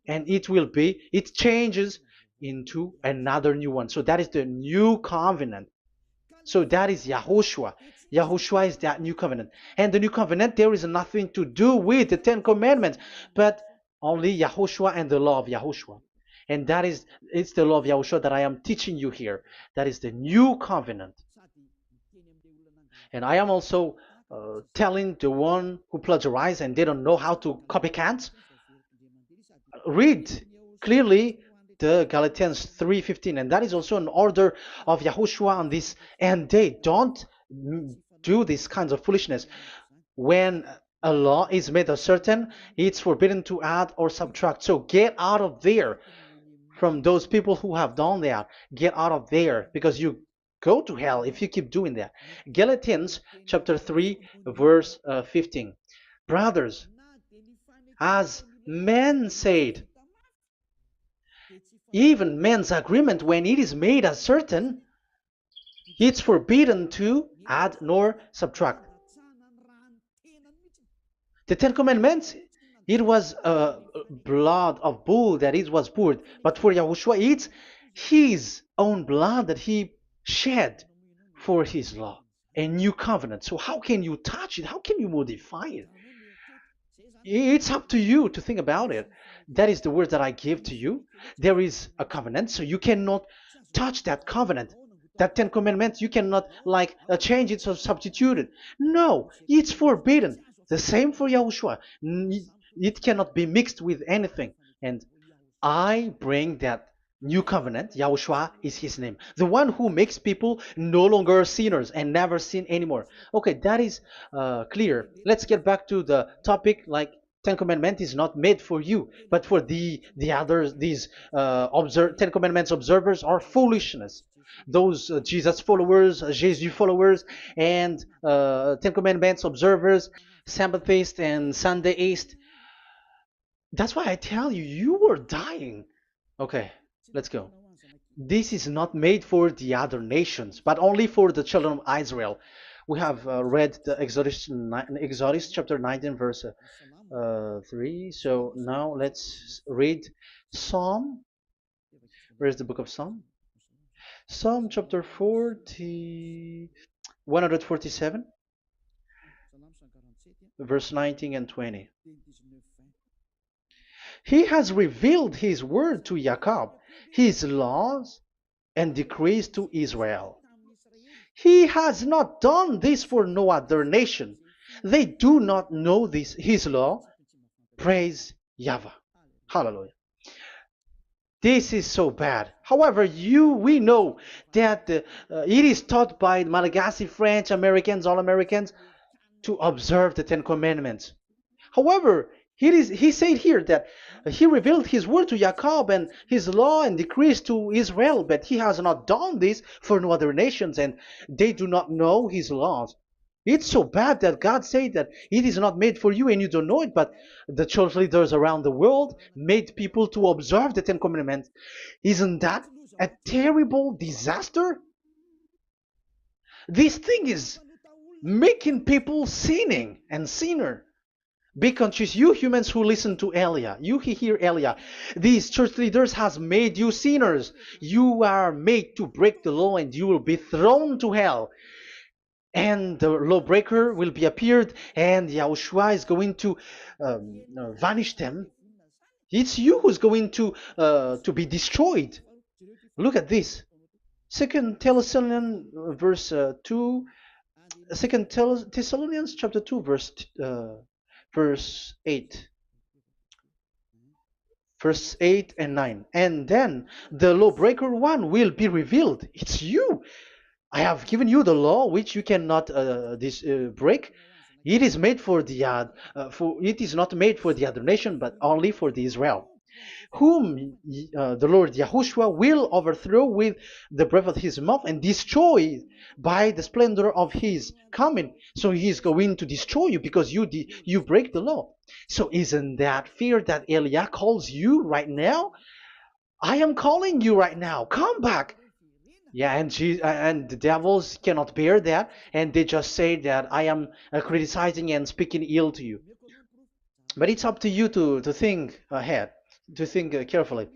and it changes into another new one. So that is the new covenant. So that is Yahushua. Yahushua is that new covenant. And the new covenant, there is nothing to do with the Ten Commandments, but only Yahushua and the law of Yahushua. And it's the law of Yahushua that I am teaching you here. That is the new covenant. And I am also telling the one who plagiarize and they don't know how to copycat, read clearly the Galatians 3:15, and that is also an order of Yahushua on this end day. Don't do these kinds of foolishness. When a law is made certain, it's forbidden to add or subtract. So get out of there from those people who have done that. Get out of there, because you go to hell if you keep doing that. Galatians chapter 3 verse 15. Brothers, as men said, even men's agreement, when it is made as certain, it's forbidden to add nor subtract. The Ten Commandments, it was blood of bull that it was poured, but for Yahushua, it's his own blood that he shed for his law, a new covenant. So how can you touch it? How can you modify it? It's up to you to think about it. That is the word that I give to you. There is a covenant, so you cannot touch that covenant. That Ten Commandments, you cannot like change it or substitute it. No, it's forbidden. The same for Yahushua. It cannot be mixed with anything. And I bring that new covenant. Yahushua is his name. The one who makes people no longer sinners and never sin anymore. Okay, that is clear. Let's get back to the topic. Like, Ten Commandments is not made for you, but for the others. These Ten Commandments observers are foolishness. Those Jesus followers, Jesus followers, and Ten Commandments observers, Sabbathists and Sundayist. That's why I tell you, you were dying. Okay, let's go. This is not made for the other nations, but only for the children of Israel. We have read the Exodus chapter 19, verse 3. So now let's read Psalm. Where is the book of Psalm? Psalm chapter 40, 147, verse 19 and 20. He has revealed his word to Jacob, his laws and decrees to Israel. He has not done this for no other nation. They do not know this, his law. Praise YAHVAH. Hallelujah. This is so bad. However, we know that it is taught by Malagasy, French, Americans, all Americans, to observe the Ten Commandments. However, he said here that he revealed his word to Jacob and his law and decrees to Israel, but he has not done this for no other nations, and they do not know his laws. It's so bad that God said that it is not made for you and you don't know it, but the church leaders around the world made people to observe the Ten Commandments. Isn't that a terrible disaster? This thing is making people sinning and sinner. Be conscious, you humans who listen to Elia, you who hear Elia, these church leaders has made you sinners. You are made to break the law and you will be thrown to hell. And the lawbreaker will be appeared and Yahushua is going to vanish them. It's you who's going to be destroyed. Look at this. Second Thessalonians verse 2. Second Thessalonians chapter 2 verse 8. Verse 8 and 9. And then the lawbreaker one will be revealed. It's you. I have given you the law which you cannot break. It is made for the it is not made for the other nation, but only for the Israel, whom the Lord Yahushua will overthrow with the breath of his mouth and destroy by the splendor of his coming. So he is going to destroy you because you break the law. So isn't that fear that Elia calls you right now? I am calling you right now. Come back. Yeah, and the devils cannot bear that, and they just say that I am criticizing and speaking ill to you. But it's up to you to think ahead, to think carefully.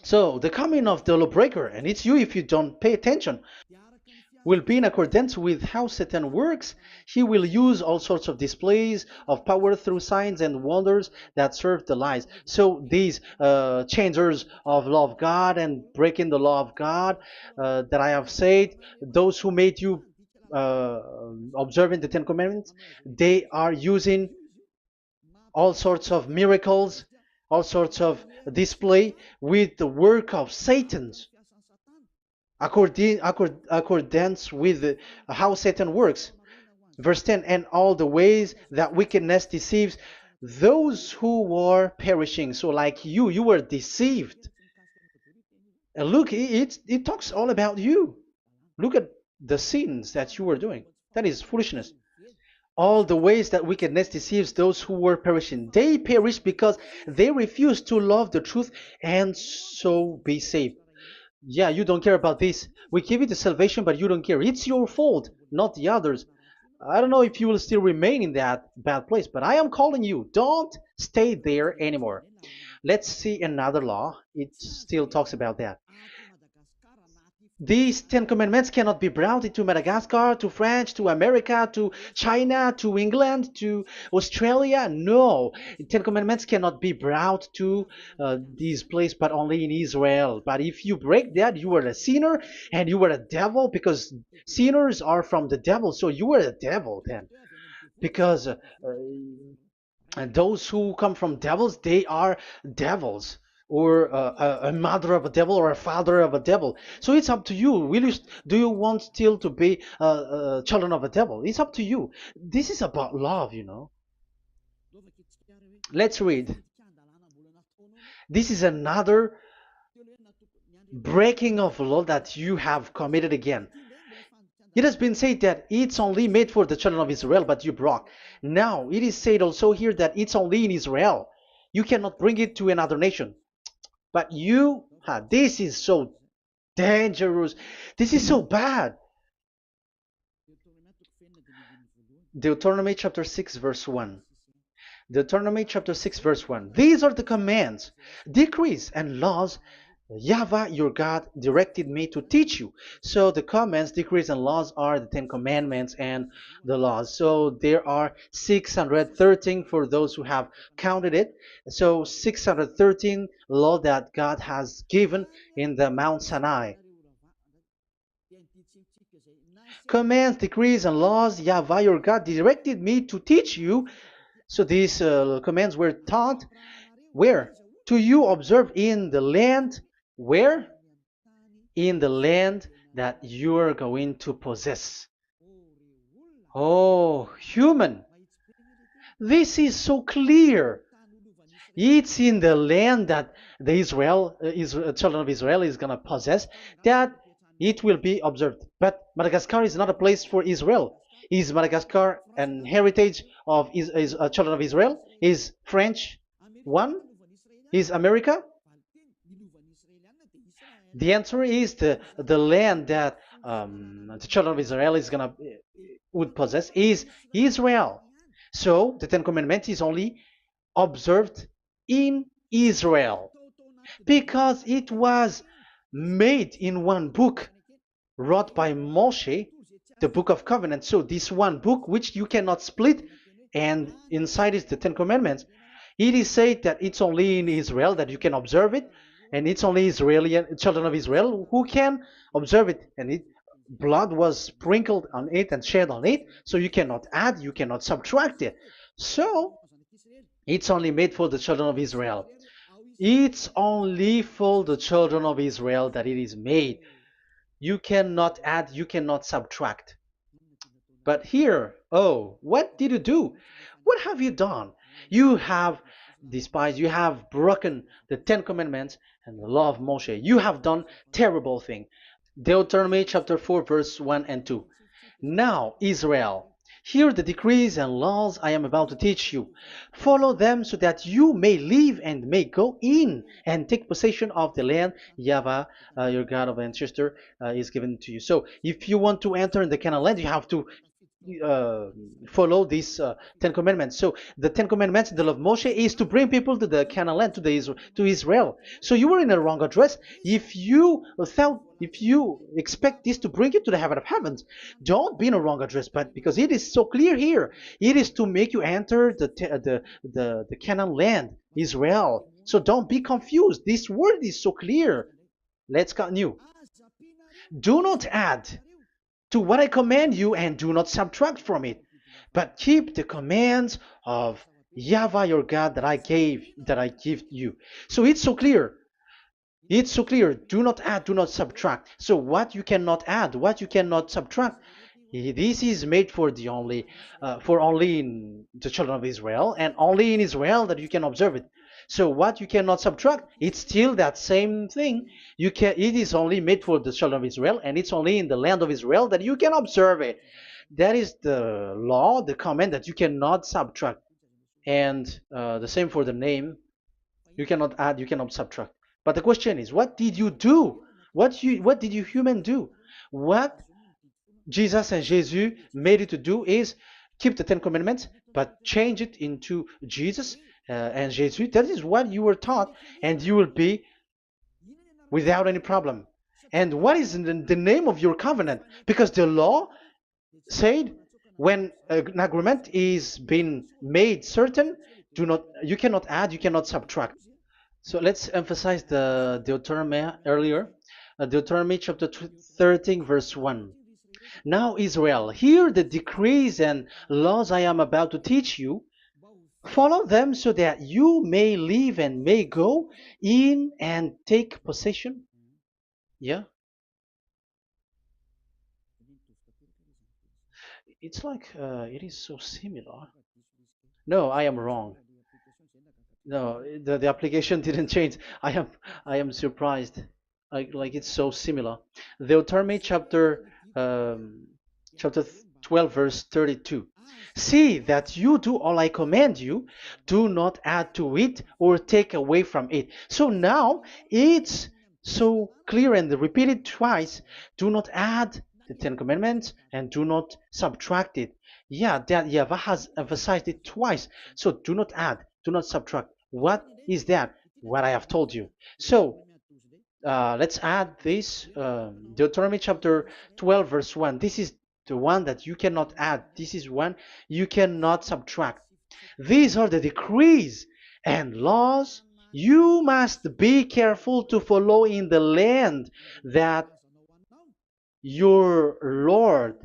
So the coming of the lawbreaker, and it's you if you don't pay attention, will be in accordance with how Satan works. He will use all sorts of displays of power through signs and wonders that serve the lies. So these changers of law of God and breaking the law of God that I have said, those who made you observing the Ten Commandments, they are using all sorts of miracles all sorts of display with the work of Satan's accordance with how Satan works. Verse 10, and all the ways that wickedness deceives those who were perishing. So like you were deceived. And look, it talks all about you. Look at the sins that you were doing. That is foolishness. All the ways that wickedness deceives those who were perishing. They perish because they refuse to love the truth and so be saved. Yeah, you don't care about this. We give you the salvation, but you don't care. It's your fault, not the others. I don't know if you will still remain in that bad place, but I am calling you. Don't stay there anymore. Let's see another law. It still talks about that. These Ten Commandments cannot be brought into Madagascar, to France, to America, to China, to England, to Australia. No, Ten Commandments cannot be brought to these places, but only in Israel. But if you break that, you are a sinner and you are a devil, because sinners are from the devil. So you are a devil then, because and those who come from devils, they are devils, or a mother of a devil, or a father of a devil. So it's up to you. Do you want still to be children of a devil? It's up to you. This is about love. Let's read. This is another breaking of law that you have committed again. It has been said that it's only made for the children of Israel, but you broke. Now, it is said also here that it's only in Israel. You cannot bring it to another nation. But this is so dangerous. This is so bad. Deuteronomy chapter 6, verse 1. Deuteronomy chapter 6, verse 1. These are the commands, decrees, and laws YAHVAH your God directed me to teach you. So the commands, decrees, and laws are the Ten Commandments and the laws. So there are 613 for those who have counted it. So 613 law that God has given in the Mount Sinai. Commands, decrees, and laws YAHVAH your God directed me to teach you. So these commands were taught where? To you observe in the land. Where? In the land that you are going to possess. Oh, human. This is so clear. It's in the land that the children of Israel is going to possess that it will be observed. But Madagascar is not a place for Israel. Is Madagascar an heritage of children of Israel? Is French one? Is America? The answer is the land that the children of Israel would possess is Israel. So the Ten Commandments is only observed in Israel because it was made in one book wrote by Moshe, the Book of Covenant. So this one book, which you cannot split, and inside is the Ten Commandments. It is said that it's only in Israel that you can observe it, and it's only children of Israel who can observe it. And blood was sprinkled on it and shed on it, so you cannot add, you cannot subtract it. So it's only made for the children of Israel. It's only for the children of Israel that it is made. You cannot add, you cannot subtract. But here, what did you do? What have you done? You have despised, you have broken the Ten Commandments and the law of Moshe. You have done terrible thing. Deuteronomy chapter 4, verse 1 and 2. Now, Israel, hear the decrees and laws I am about to teach you. Follow them so that you may live and may go in and take possession of the land YAHVAH, your God of ancestor, is given to you. So if you want to enter in the Canaan land, you have to follow these Ten Commandments. So the Ten Commandments, the law of Moshe, is to bring people to the Canaan land, to Israel. So you were in the wrong address. If you expect this to bring you to the heaven of heavens, don't be in a wrong address. But because it is so clear here, it is to make you enter the Canaan land, Israel. So don't be confused. This word is so clear. Let's continue. Do not add to what I command you, and do not subtract from it, but keep the commands of Yahweh your God that I give you. So it's so clear. It's so clear. Do not add, do not subtract. So what you cannot add, what you cannot subtract, this is made for only in the children of Israel, and only in Israel that you can observe it. So what you cannot subtract, it's still that same thing. It is only made for the children of Israel, and it's only in the land of Israel that you can observe it. That is the law, the command that you cannot subtract. And the same for the name. You cannot add, you cannot subtract. But the question is, what did you do? What did you human do? What Jesus and Jesus made you to do is keep the Ten Commandments, but change it into Jesus and Jesus. That is what you were taught, and you will be without any problem. And what is the name of your covenant? Because the law said when an agreement is being made certain, you cannot add, you cannot subtract. So let's emphasize the Deuteronomy earlier. Deuteronomy chapter 13, verse 1. Now, Israel, hear the decrees and laws I am about to teach you. Follow them so that you may live and may go in and take possession. Yeah, it's like it is so similar. No, I am wrong. No, the application didn't change. I am surprised. Like it's so similar. Deuteronomy um, chapter 12 verse 32. See that you do all I command you, do not add to it or take away from it. So now it's so clear and repeated twice. Do not add the Ten Commandments and do not subtract it. Yeah, that Yahweh has emphasized it twice. So do not add, do not subtract. What is that? What I have told you. So let's add this Deuteronomy chapter 12, verse 1. This is the one that you cannot add. This is one you cannot subtract. These are the decrees and laws you must be careful to follow in the land that your Lord.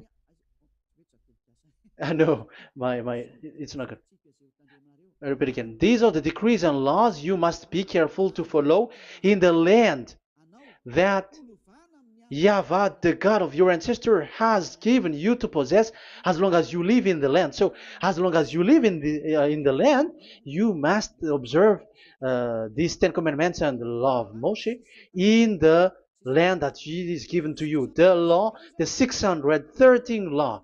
No, it's not good. I repeat again. These are the decrees and laws you must be careful to follow in the land that Yahweh, the God of your ancestor, has given you to possess as long as you live in the land. So, as long as you live in the land, you must observe these Ten Commandments and the law of Moshe in the land that is given to you. The law, the 613 law.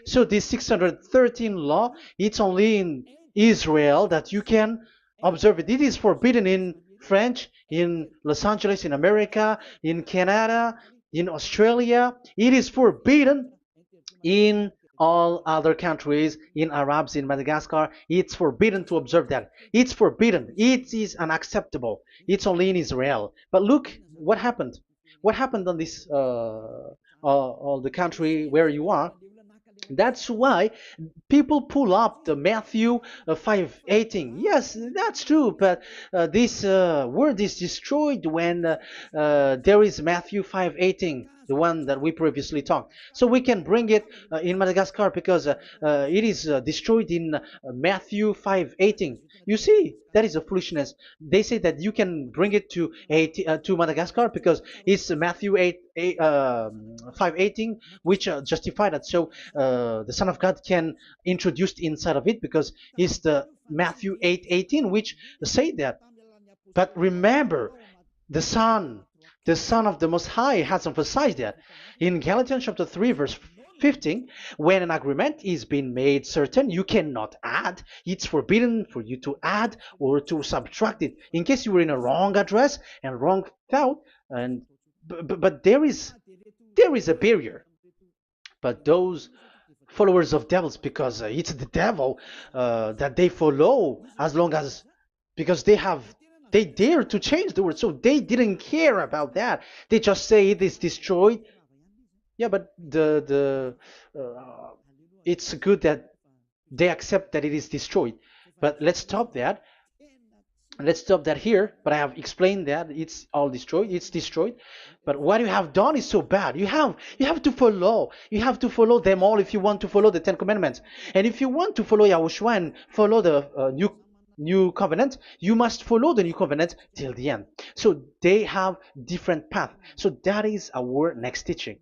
So this 613 law, it's only in Israel that you can observe it. It is forbidden in French, in Los Angeles, in America, in Canada, in Australia. It is forbidden in all other countries, in Arabs, in Madagascar. It's forbidden to observe that. It's forbidden. It is unacceptable. It's only in Israel. But look what happened. What happened on this all the country where you are? That's why people pull up the Matthew 5:18. Yes, that's true, but this word is destroyed when there is Matthew 5:18, the one that we previously talked. So we can bring it in Madagascar because it is destroyed in Matthew 5:18. You see, that is a foolishness. They say that you can bring it to Madagascar because it's Matthew 5:18, which justify that. So the Son of God can introduce inside of it because it's the Matthew 8:18 which say that. But remember, the Son, the Son of the Most High has emphasized that in Galatians chapter 3 verse 15, when an agreement is being made certain, you cannot add. It's forbidden for you to add or to subtract it. In case you were in a wrong address and wrong thought, and but there is a barrier. But those followers of devils, because it's the devil that they follow, as long as because they dare to change the word, so they didn't care about that. They just say it is destroyed. Yeah, but the it's good that they accept that it is destroyed. But let's stop that. Let's stop that here, but I have explained that it's all destroyed, it's destroyed. But what you have done is so bad. You have to follow them all if you want to follow the Ten Commandments. And if you want to follow Yahushua and follow the new covenant, you must follow the new covenant till the end. So they have different path. So that is our next teaching,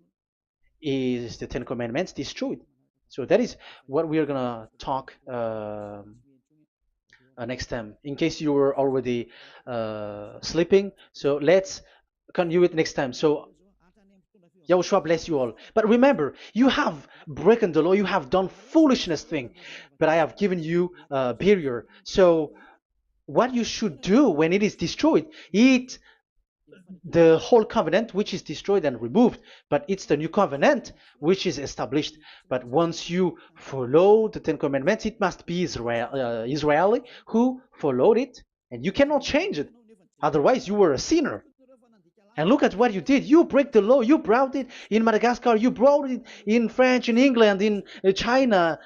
is the Ten Commandments destroyed. So that is what we are gonna talk next time, in case you were already sleeping. So let's continue it next time. So Yahushua bless you all. But remember, you have broken the law, you have done foolishness thing, but I have given you a barrier. So what you should do when it is destroyed, it the whole covenant which is destroyed and removed, but it's the new covenant which is established. But once you follow the Ten Commandments, it must be Israeli who followed it, and you cannot change it. Otherwise, you were a sinner. And look at what you did. You break the law. You brought it in Madagascar. You brought it in France, in England, in China.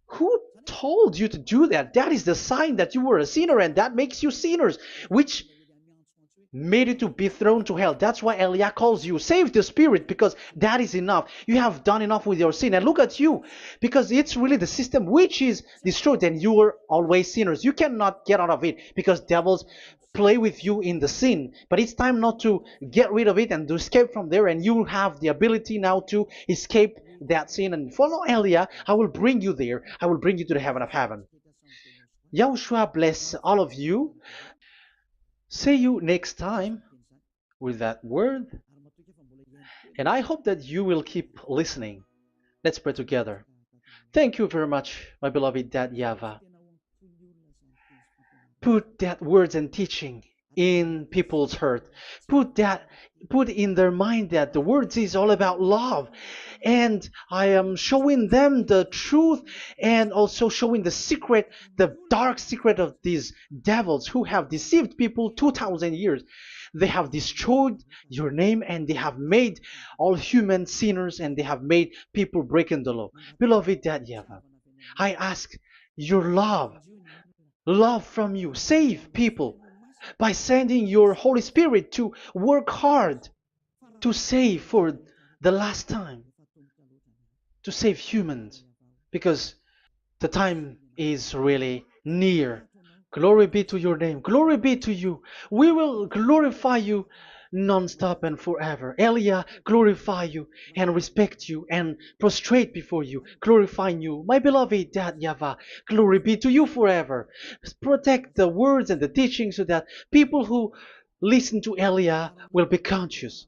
Who told you to do that? That is the sign that you were a sinner, and that makes you sinners, which made you to be thrown to hell. That's why Elia calls you. Save the spirit, because that is enough. You have done enough with your sin. And look at you, because it's really the system which is destroyed, and you were always sinners. You cannot get out of it because devils play with you in the sin. But it's time not to get rid of it and to escape from there, and you have the ability now to escape that sin and follow Elia. I will bring you there. I will bring you to the heaven of heaven. Yahushua bless all of you. See you next time with that word. And I hope that you will keep listening. Let's pray together. Thank you very much, my beloved Dad YAHVAH. Put that words and teaching in people's heart. Put in their mind that the words is all about love. And I am showing them the truth, and also showing the secret, the dark secret of these devils who have deceived people 2,000 years. They have destroyed your name, and they have made all human sinners, and they have made people breaking the law. Beloved Dad YAHVAH, I ask your love from you. Save people by sending your Holy Spirit to work hard to save for the last time, to save humans, because the time is really near. Glory be to your name. Glory be to you. We will glorify you non-stop and forever. Elia, glorify you and respect you and prostrate before you, glorifying you. My beloved Dad YAHVAH, glory be to you forever. Protect the words and the teaching so that people who listen to Elia will be conscious.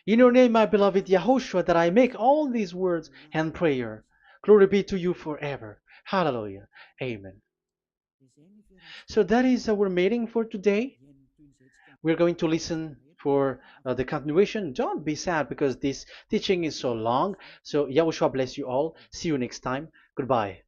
In your name, my beloved YAHOSHUAH, that I make all these words and prayer. Glory be to you forever. Hallelujah. Amen. So that is our meeting for today. We're going to listen for the continuation. Don't be sad because this teaching is so long. So Yahushua bless you all. See you next time. Goodbye.